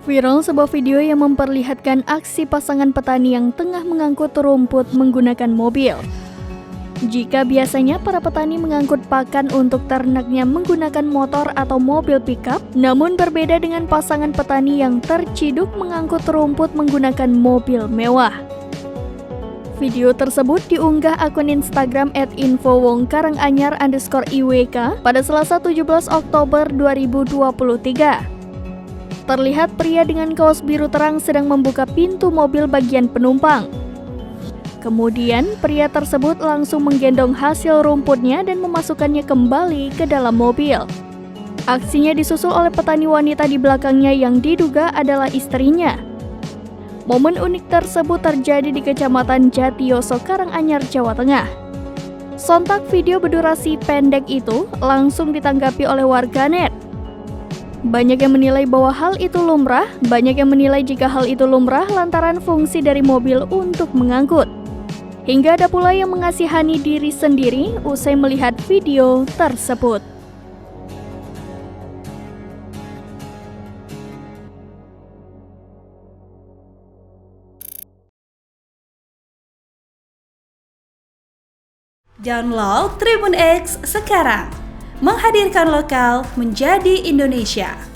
Viral sebuah video yang memperlihatkan aksi pasangan petani yang tengah mengangkut rumput menggunakan mobil. Jika biasanya para petani mengangkut pakan untuk ternaknya menggunakan motor atau mobil pickup, namun berbeda dengan pasangan petani yang terciduk mengangkut rumput menggunakan mobil mewah. Video tersebut diunggah akun Instagram @infowongkaranganyar_iwk pada Selasa 17 Oktober 2023. Terlihat pria dengan kaos biru terang sedang membuka pintu mobil bagian penumpang. Kemudian, pria tersebut langsung menggendong hasil rumputnya dan memasukkannya kembali ke dalam mobil. Aksinya disusul oleh petani wanita di belakangnya yang diduga adalah istrinya. Momen unik tersebut terjadi di Kecamatan Jatiyoso, Karanganyar, Jawa Tengah. Sontak video berdurasi pendek itu langsung ditanggapi oleh warganet. Banyak yang menilai bahwa hal itu lumrah, banyak yang menilai jika hal itu lumrah lantaran fungsi dari mobil untuk mengangkut. Hingga ada pula yang mengasihani diri sendiri usai melihat video tersebut. Download Tribun X sekarang, menghadirkan lokal menjadi Indonesia.